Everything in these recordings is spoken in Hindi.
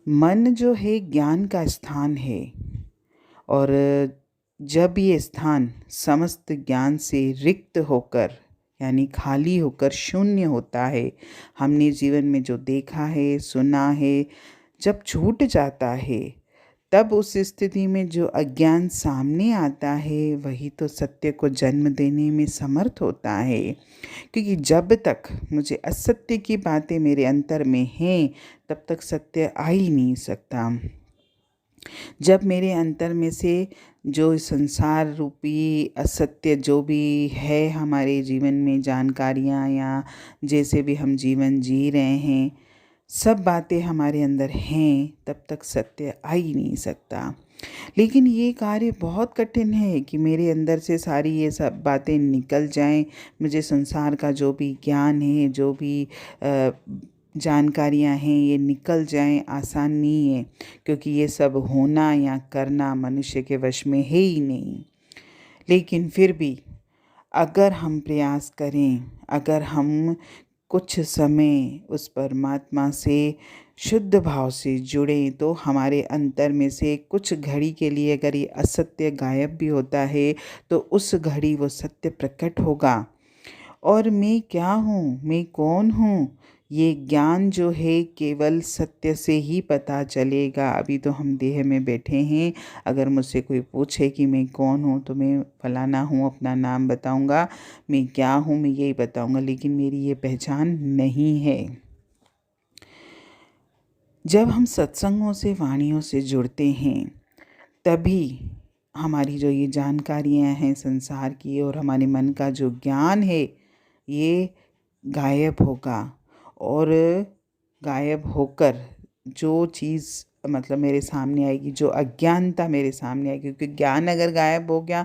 मन जो है ज्ञान का स्थान है। और जब ये स्थान समस्त ज्ञान से रिक्त होकर यानी खाली होकर शून्य होता है, हमने जीवन में जो देखा है सुना है, जब छूट जाता है, तब उस स्थिति में जो अज्ञान सामने आता है वही तो सत्य को जन्म देने में समर्थ होता है। क्योंकि जब तक मुझे असत्य की बातें मेरे अंतर में हैं, तब तक सत्य आ ही नहीं सकता। जब मेरे अंतर में से जो संसार रूपी असत्य जो भी है हमारे जीवन में, जानकारियाँ या जैसे भी हम जीवन जी रहे हैं, सब बातें हमारे अंदर हैं, तब तक सत्य आ ही नहीं सकता। लेकिन ये कार्य बहुत कठिन है कि मेरे अंदर से सारी ये सब बातें निकल जाएं। मुझे संसार का जो भी ज्ञान है, जो भी जानकारियाँ हैं, ये निकल जाएं, आसान नहीं है। क्योंकि ये सब होना या करना मनुष्य के वश में है ही नहीं। लेकिन फिर भी अगर हम प्रयास करें, अगर हम कुछ समय उस परमात्मा से शुद्ध भाव से जुड़ें, तो हमारे अंतर में से कुछ घड़ी के लिए अगर ये असत्य गायब भी होता है, तो उस घड़ी वो सत्य प्रकट होगा। और मैं क्या हूँ, मैं कौन हूँ, ये ज्ञान जो है केवल सत्य से ही पता चलेगा। अभी तो हम देह में बैठे हैं। अगर मुझसे कोई पूछे कि मैं कौन हूँ, तो मैं फलाना हूँ, अपना नाम बताऊँगा। मैं क्या हूँ, मैं यही बताऊँगा, लेकिन मेरी ये पहचान नहीं है। जब हम सत्संगों से, वाणियों से जुड़ते हैं, तभी हमारी जो ये जानकारियाँ हैं संसार की और हमारे मन का जो ज्ञान है, ये गायब होगा। और गायब होकर जो चीज़ मतलब मेरे सामने आएगी, जो अज्ञानता मेरे सामने आएगी, क्योंकि ज्ञान अगर गायब हो गया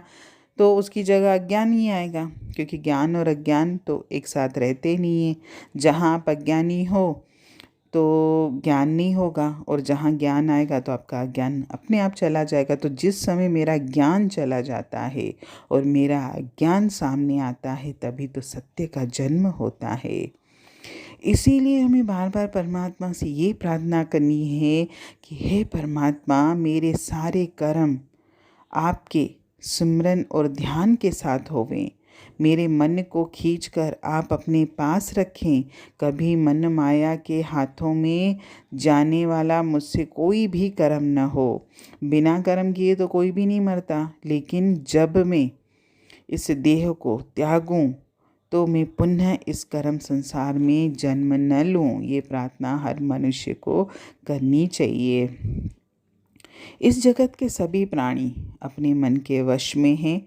तो उसकी जगह अज्ञान ही आएगा। क्योंकि ज्ञान और अज्ञान तो एक साथ रहते नहीं हैं। जहाँ आप अज्ञानी हो तो ज्ञान नहीं होगा, और जहाँ ज्ञान आएगा तो आपका अज्ञान अपने आप चला जाएगा। तो जिस समय मेरा ज्ञान चला जाता है और मेरा अज्ञान सामने आता है, तभी तो सत्य का जन्म होता है। इसीलिए हमें बार बार परमात्मा से ये प्रार्थना करनी है कि हे परमात्मा, मेरे सारे कर्म आपके सिमरन और ध्यान के साथ होवें। मेरे मन को खींचकर आप अपने पास रखें। कभी मन माया के हाथों में जाने वाला मुझसे कोई भी कर्म न हो। बिना कर्म किए तो कोई भी नहीं मरता, लेकिन जब मैं इस देह को त्यागूं, तो मैं पुनः इस कर्म संसार में जन्म न लूं। ये प्रार्थना हर मनुष्य को करनी चाहिए। इस जगत के सभी प्राणी अपने मन के वश में हैं।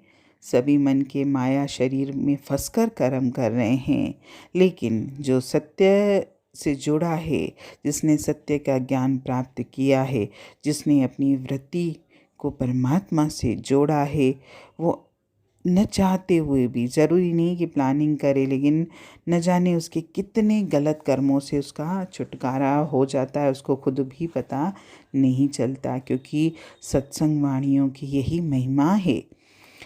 सभी मन के माया शरीर में फंसकर कर्म कर रहे हैं। लेकिन जो सत्य से जुड़ा है, जिसने सत्य का ज्ञान प्राप्त किया है, जिसने अपनी वृत्ति को परमात्मा से जोड़ा है, वो न चाहते हुए भी, ज़रूरी नहीं कि प्लानिंग करे, लेकिन न जाने उसके कितने गलत कर्मों से उसका छुटकारा हो जाता है, उसको खुद भी पता नहीं चलता। क्योंकि सत्संग वाणियों की यही महिमा है।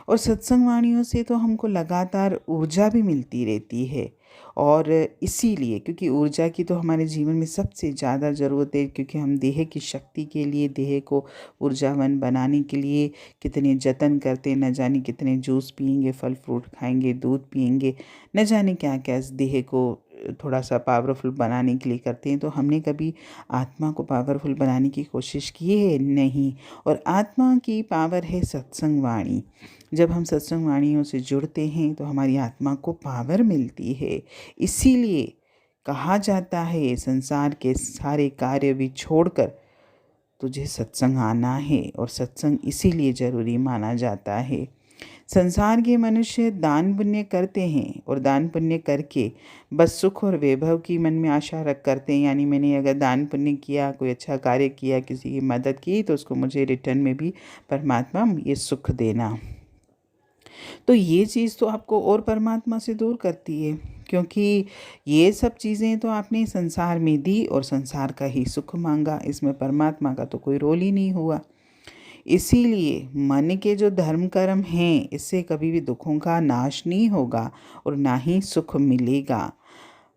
और सत्संग वाणियों से तो हमको लगातार ऊर्जा भी मिलती रहती है। और इसीलिए, क्योंकि ऊर्जा की तो हमारे जीवन में सबसे ज़्यादा ज़रूरत है, क्योंकि हम देह की शक्ति के लिए, देह को ऊर्जावान बनाने के लिए कितने जतन करते हैं। न जाने कितने जूस पिएंगे, फल फ्रूट खाएंगे, दूध पिएंगे, न जाने क्या क्या इस देह को थोड़ा सा पावरफुल बनाने के लिए करते हैं। तो हमने कभी आत्मा को पावरफुल बनाने की कोशिश की है? नहीं। और आत्मा की पावर है सत्संग वाणी। जब हम सत्संग वाणियों से जुड़ते हैं तो हमारी आत्मा को पावर मिलती है। इसीलिए कहा जाता है, संसार के सारे कार्य भी छोड़कर तुझे सत्संग आना है। और सत्संग इसीलिए ज़रूरी माना जाता है। संसार के मनुष्य दान पुण्य करते हैं, और दान पुण्य करके बस सुख और वैभव की मन में आशा रख करते हैं। यानी मैंने अगर दान पुण्य किया, कोई अच्छा कार्य किया, किसी की मदद की, तो उसको मुझे रिटर्न में भी परमात्मा ये सुख देना। तो ये चीज़ तो आपको और परमात्मा से दूर करती है। क्योंकि ये सब चीज़ें तो आपने संसार में दी और संसार का ही सुख मांगा। इसमें परमात्मा का तो कोई रोल ही नहीं हुआ। इसीलिए मन के जो धर्म कर्म हैं, इससे कभी भी दुखों का नाश नहीं होगा और ना ही सुख मिलेगा।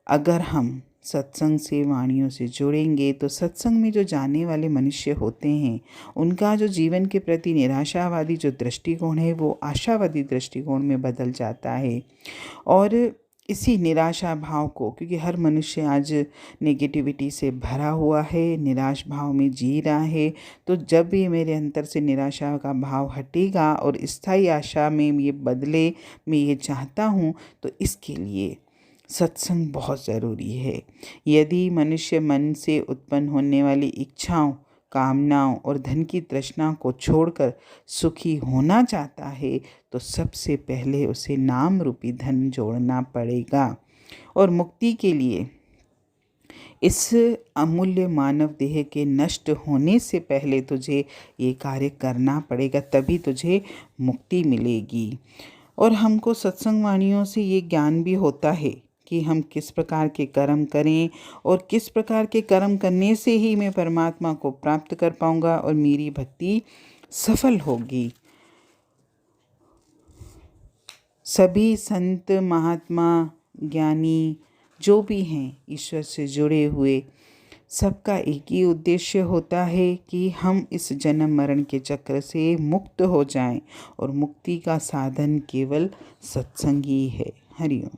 अगर हम सत्संग से वाणियों से जुड़ेंगे तो सत्संग में जो जाने वाले मनुष्य होते हैं उनका जो जीवन के प्रति निराशावादी जो दृष्टिकोण है वो आशावादी दृष्टिकोण में बदल जाता है। और इसी निराशा भाव को, क्योंकि हर मनुष्य आज नेगेटिविटी से भरा हुआ है, निराश भाव में जी रहा है, तो जब ये मेरे अंदर से निराशा का भाव हटेगा और स्थायी आशा में ये बदले, मैं ये चाहता हूँ, तो इसके लिए सत्संग बहुत ज़रूरी है। यदि मनुष्य मन से उत्पन्न होने वाली इच्छाओं, कामनाओं और धन की तृष्णा को छोड़कर सुखी होना चाहता है तो सबसे पहले उसे नाम रूपी धन जोड़ना पड़ेगा। और मुक्ति के लिए इस अमूल्य मानव देह के नष्ट होने से पहले तुझे ये कार्य करना पड़ेगा, तभी तुझे मुक्ति मिलेगी। और हमको सत्संग वाणियों से ये ज्ञान भी होता है कि हम किस प्रकार के कर्म करें और किस प्रकार के कर्म करने से ही मैं परमात्मा को प्राप्त कर पाऊंगा और मेरी भक्ति सफल होगी। सभी संत, महात्मा, ज्ञानी जो भी हैं ईश्वर से जुड़े हुए, सबका एक ही उद्देश्य होता है कि हम इस जन्म मरण के चक्र से मुक्त हो जाएं, और मुक्ति का साधन केवल सत्संग ही है। हरि ओम।